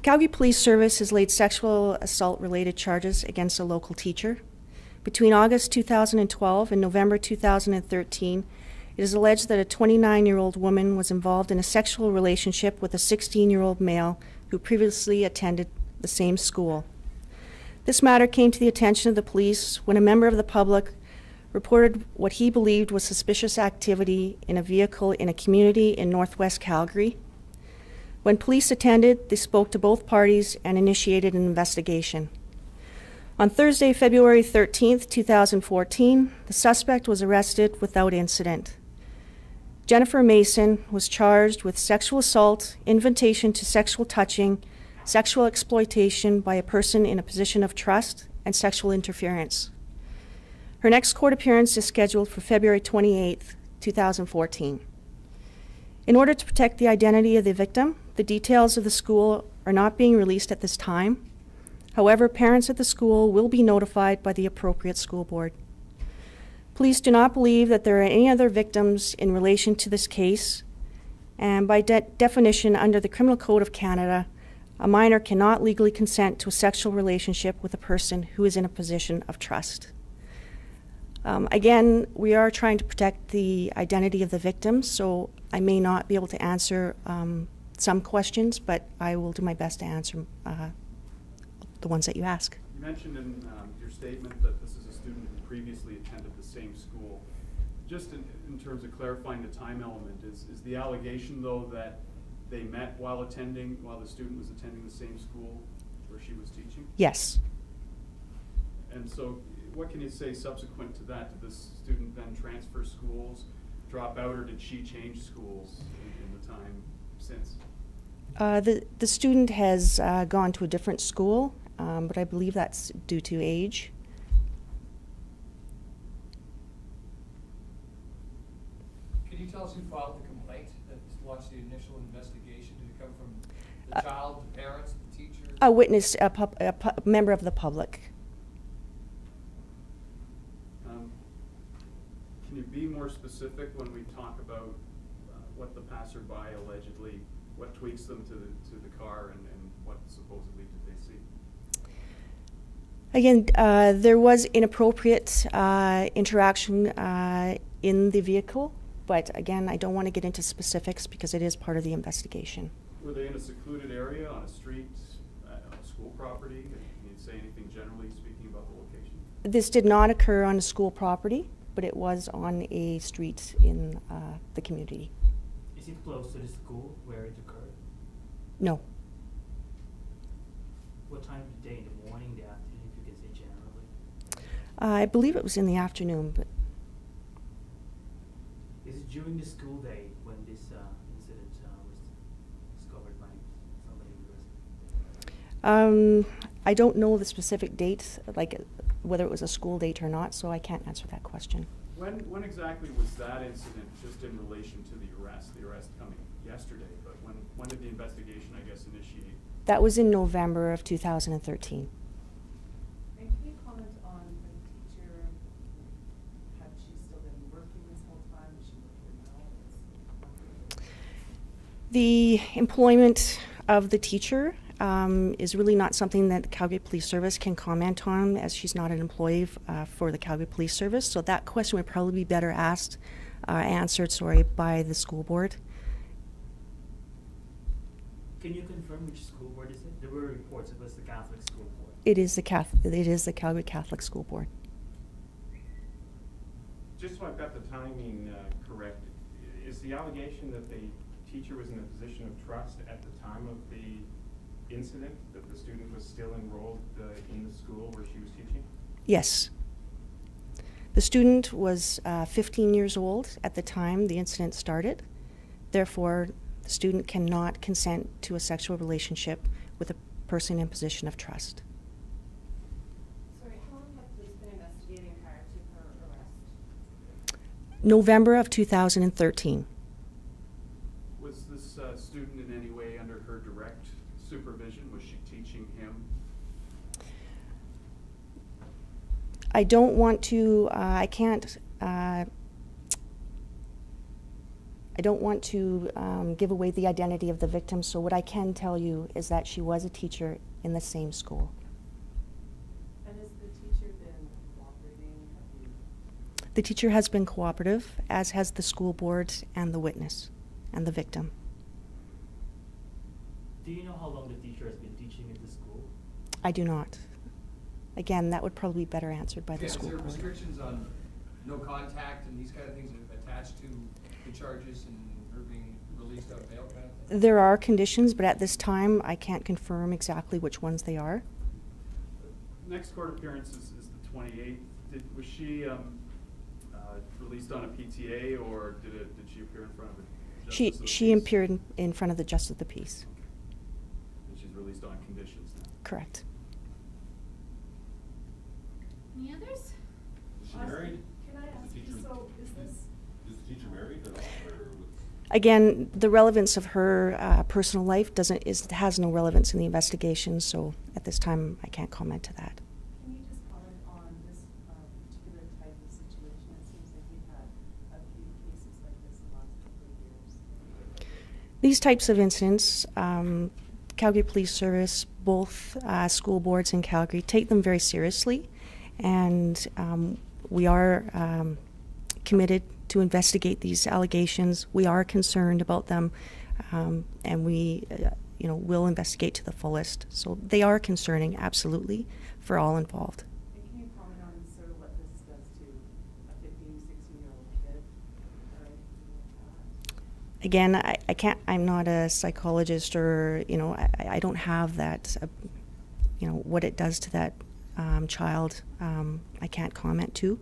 Calgary Police Service has laid sexual assault-related charges against a local teacher. Between August 2012 and November 2013, it is alleged that a 29-year-old woman was involved in a sexual relationship with a 16-year-old male who previously attended the same school. This matter came to the attention of the police when a member of the public reported what he believed was suspicious activity in a vehicle in a community in northwest Calgary. When police attended, they spoke to both parties and initiated an investigation. On Thursday, February 13th, 2014, the suspect was arrested without incident. Jennifer Mason was charged with sexual assault, invitation to sexual touching, sexual exploitation by a person in a position of trust, and sexual interference. Her next court appearance is scheduled for February 28th, 2014. In order to protect the identity of the victim, the details of the school are not being released at this time. However, parents at the school will be notified by the appropriate school board. Please do not believe that there are any other victims in relation to this case, and by definition under the Criminal Code of Canada, a minor cannot legally consent to a sexual relationship with a person who is in a position of trust. Again, we are trying to protect the identity of the victims, so I may not be able to answer some questions, but I will do my best to answer the ones that you ask. You mentioned in your statement that this is a student who previously attended the same school. Just in terms of clarifying the time element, is the allegation, though, that they met while the student was attending the same school where she was teaching? Yes. And so what can you say subsequent to that? Did this student then transfer schools, drop out, or did she change schools in the time since? The student has gone to a different school, but I believe that's due to age. Can you tell us who filed the complaint that launched the initial investigation? Did it come from the child, the parents, the teacher? A witness, a member of the public. Can you be more specific when we talk about what the passerby allegedly, what tweaks them to the car, and what supposedly did they see? Again, there was inappropriate interaction in the vehicle, but again, I don't want to get into specifics because it is part of the investigation. Were they in a secluded area, on a street, on a school property? Can you say anything generally speaking about the location? This did not occur on a school property, but it was on a street in the community. Is it close to the school where it occurred? No. What time of the day? In the morning, the afternoon, if you can say generally? I believe it was in the afternoon, but... Is it during the school day when this incident was discovered by somebody in the residence? I don't know the specific date, like whether it was a school date or not, so I can't answer that question. When exactly was that incident, just in relation to the arrest? The arrest coming yesterday, but when did the investigation, I guess, initiate? That was in November of 2013. And can you comment on the teacher? Had she still been working this whole time? Is she working now? The employment of the teacher is really not something that the Calgary Police Service can comment on, as she's not an employee for the Calgary Police Service. So that question would probably be better answered by the school board. Can you confirm which school board is it? There were reports it was the Catholic school board. It is the Calgary Catholic School Board. Just so I've got the timing correct, is the allegation that the teacher was in a position of trust at the time of the incident, that the student was still enrolled in the school where she was teaching? Yes. The student was 15 years old at the time the incident started. Therefore, the student cannot consent to a sexual relationship with a person in position of trust. Sorry, how long have police been investigating prior to her arrest? November of 2013. Was this student in any way under her direct supervision? Was she teaching him? I don't want to, I I don't want to give away the identity of the victim, so what I can tell you is that she was a teacher in the same school. And has the teacher been cooperating? Have you? The teacher has been cooperative, as has the school board and the witness and the victim. Do you know how long the teacher has been teaching at the school? I do not. Again, that would probably be better answered by the Is school there board. restrictions on no contact and these kind of things attached to the charges and her being released on bail kind of thing? There are conditions, but at this time, I can't confirm exactly which ones they are. Next court appearance is the 28th. Was she released on a PTA, or did she appear in front of a justice of the She peace? appeared in front of the justice of the peace. And she's released on conditions now. Correct. Any others? Is she married? Can I Is ask the you, teacher- so is this, Is the teacher married at all, or what's? Again, the relevance of her personal life has no relevance in the investigation, so at this time, I can't comment to that. can you just comment on this particular type of situation? It seems like we've had a few cases like this in the last couple of years. These types of incidents, Calgary Police Service, both school boards in Calgary, take them very seriously, and we are committed to investigate these allegations. We are concerned about them, and we, will investigate to the fullest. So they are concerning, absolutely, for all involved. And can you comment on sort of what this does to a 15, 16-year-old kid or anything like that? Again, I can't, I'm not a psychologist, or, I don't have that, what it does to that child, I can't comment to.